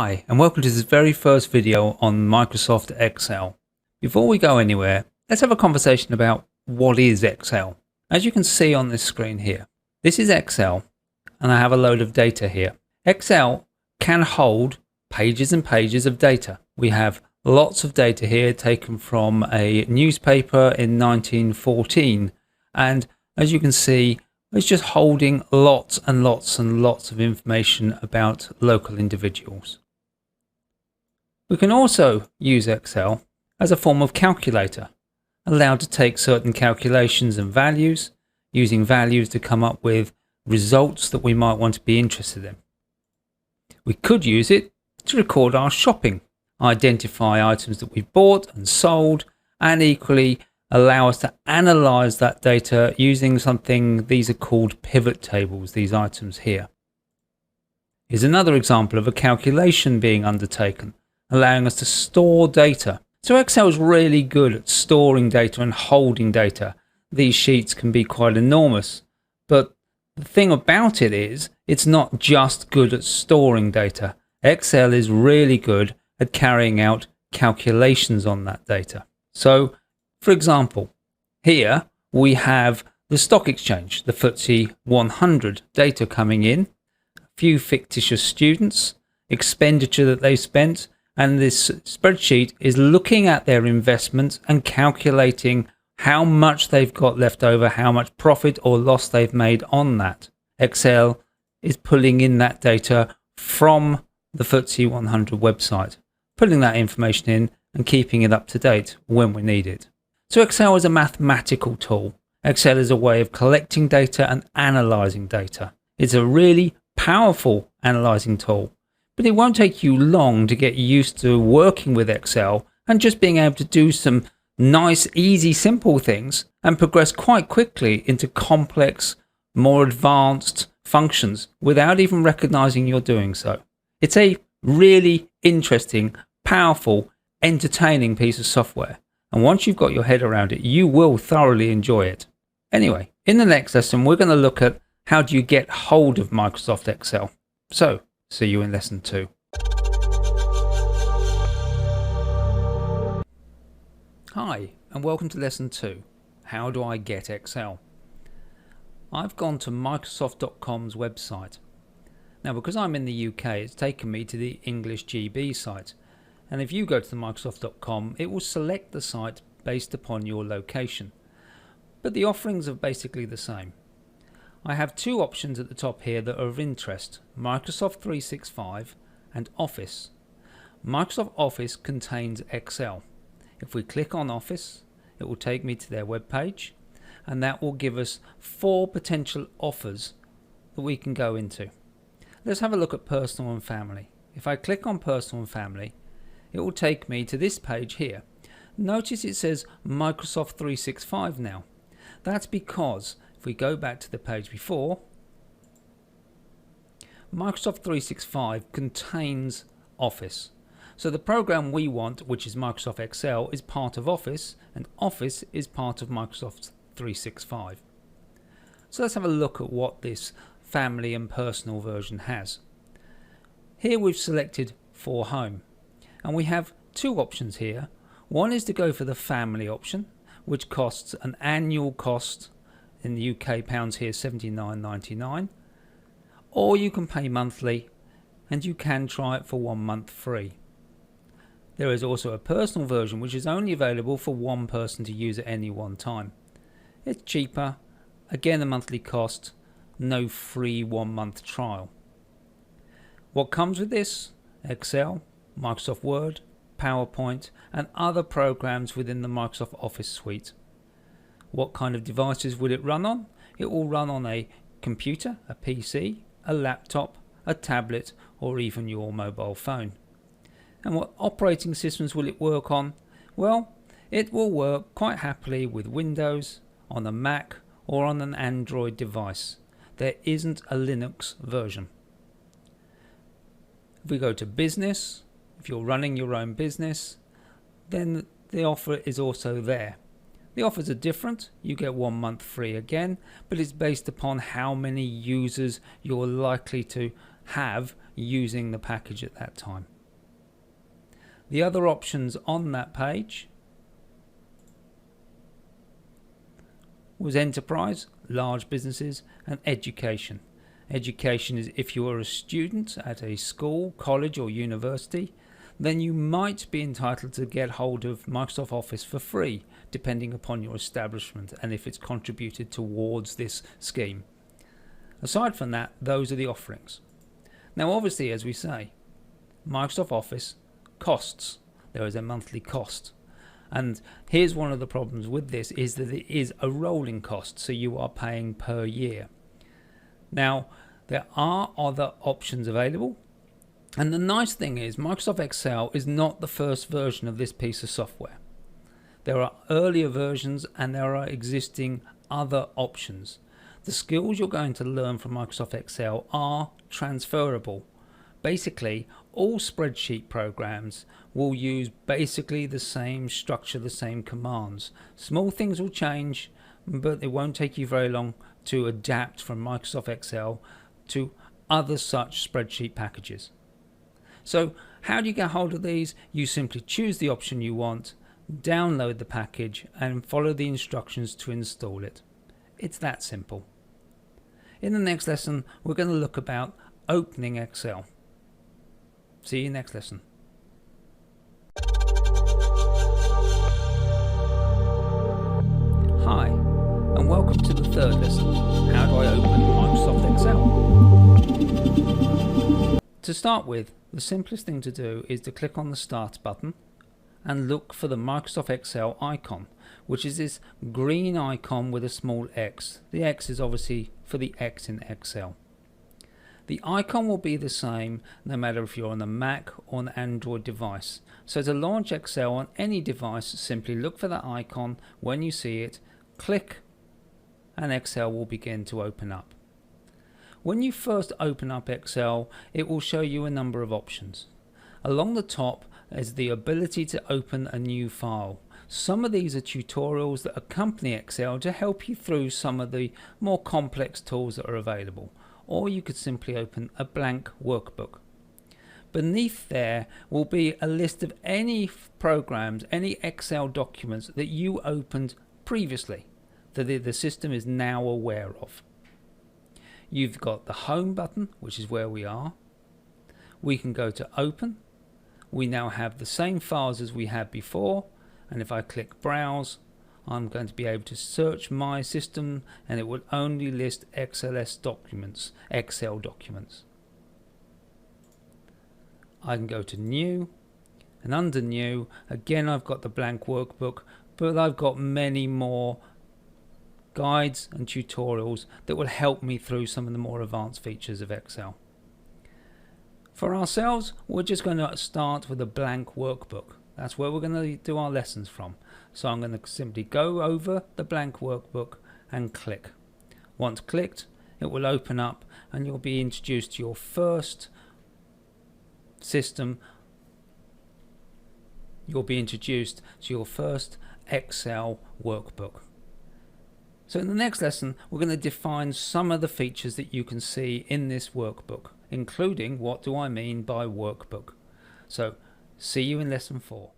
Hi, and welcome to this very first video on Microsoft Excel. Before we go anywhere, let's have a conversation about what is Excel. As you can see on this screen here, this is Excel, and I have a load of data here. Excel can hold pages and pages of data. We have lots of data here taken from a newspaper in 1914, and as you can see, it's just holding lots and lots and lots of information about local individuals. We can also use Excel as a form of calculator, allowed to take certain calculations and values, using values to come up with results that we might want to be interested in. We could use it to record our shopping, identify items that we've bought and sold, and equally allow us to analyze that data using something, these are called pivot tables, these items here. Here's another example of a calculation being undertaken, allowing us to store data. So Excel is really good at storing data and holding data. These sheets can be quite enormous, but the thing about it is, it's not just good at storing data. Excel is really good at carrying out calculations on that data. So, for example, here we have the stock exchange, the FTSE 100 data coming in, a few fictitious students, expenditure that they spent, and this spreadsheet is looking at their investments and calculating how much they've got left over, how much profit or loss they've made on that. Excel is pulling in that data from the FTSE 100 website, pulling that information in and keeping it up to date when we need it. So Excel is a mathematical tool. Excel is a way of collecting data and analyzing data. It's a really powerful analyzing tool, but it won't take you long to get used to working with Excel and just being able to do some nice, easy, simple things and progress quite quickly into complex, more advanced functions without even recognizing you're doing so. It's a really interesting, powerful, entertaining piece of software. And once you've got your head around it, you will thoroughly enjoy it. Anyway, in the next lesson, we're going to look at how do you get hold of Microsoft Excel. So, see you in lesson 2. Hi, and welcome to lesson 2. How do I get Excel? I've gone to Microsoft.com's website. Now, because I'm in the UK, it's taken me to the English GB site. And if you go to the Microsoft.com, it will select the site based upon your location. But the offerings are basically the same. I have two options at the top here that are of interest, Microsoft 365 and Office. Microsoft Office contains Excel. If we click on Office, it will take me to their web page, and that will give us 4 potential offers that we can go into. Let's have a look at Personal and Family. If I click on Personal and Family, it will take me to this page here. Notice it says Microsoft 365 now. That's because if we go back to the page before, Microsoft 365 contains Office. So the program we want, which is Microsoft Excel, is part of Office, and Office is part of Microsoft 365. So let's have a look at what this family and personal version has. Here we've selected for home. And we have two options here. One is to go for the family option, which costs an annual cost in the UK pounds here £79.99, or you can pay monthly and you can try it for 1 month free. There is also a personal version which is only available for one person to use at any one time. It's cheaper, again a monthly cost, no free 1 month trial. What comes with this? Excel, Microsoft Word, PowerPoint, and other programs within the Microsoft Office suite. What kind of devices will it run on? It will run on a computer, a PC, a laptop, a tablet, or even your mobile phone. And what operating systems will it work on? Well, it will work quite happily with Windows, on a Mac, or on an Android device. There isn't a Linux version. If we go to business, if you're running your own business, then the offer is also there. The offers are different. You get 1 month free again, but it's based upon how many users you're likely to have using the package at that time. The other options on that page was enterprise, large businesses, and education. Education is if you are a student at a school, college or university, then you might be entitled to get hold of Microsoft Office for free, depending upon your establishment and if it's contributed towards this scheme. Aside from that, those are the offerings. Now obviously, as we say, Microsoft Office costs. There is a monthly cost. And here's one of the problems with this is that it is a rolling cost, so you are paying per year. Now, there are other options available. And the nice thing is Microsoft Excel is not the first version of this piece of software. There are earlier versions and there are existing other options. The skills you're going to learn from Microsoft Excel are transferable. Basically, all spreadsheet programs will use basically the same structure, the same commands. Small things will change, but it won't take you very long to adapt from Microsoft Excel to other such spreadsheet packages. So how do you get hold of these? You simply choose the option you want, download the package and follow the instructions to install it. It's that simple. In the next lesson, we're going to look about opening Excel. See you next lesson. Hi, and welcome to the third lesson. How do I open Microsoft Excel? To start with, the simplest thing to do is to click on the Start button and look for the Microsoft Excel icon, which is this green icon with a small X. The X is obviously for the X in Excel. The icon will be the same no matter if you're on a Mac or an Android device. So to launch Excel on any device, simply look for that icon. When you see it, click and Excel will begin to open up. When you first open up Excel, it will show you a number of options. Along the top is the ability to open a new file. Some of these are tutorials that accompany Excel to help you through some of the more complex tools that are available. Or you could simply open a blank workbook. Beneath there will be a list of any programs, any Excel documents that you opened previously, that the system is now aware of. You've got the home button, which is where we are. We can go to open. We now have the same files as we had before, and if I click browse, I'm going to be able to search my system and it will only list XLS documents, Excel documents. I can go to new, and under new, again I've got the blank workbook, but I've got many more guides and tutorials that will help me through some of the more advanced features of Excel. For ourselves, we're just going to start with a blank workbook. That's where we're going to do our lessons from. So I'm going to simply go over the blank workbook and click. Once clicked, it will open up and you'll be introduced to your first system. You'll be introduced to your first Excel workbook. So in the next lesson, we're going to define some of the features that you can see in this workbook, including what do I mean by workbook. So see you in lesson 4.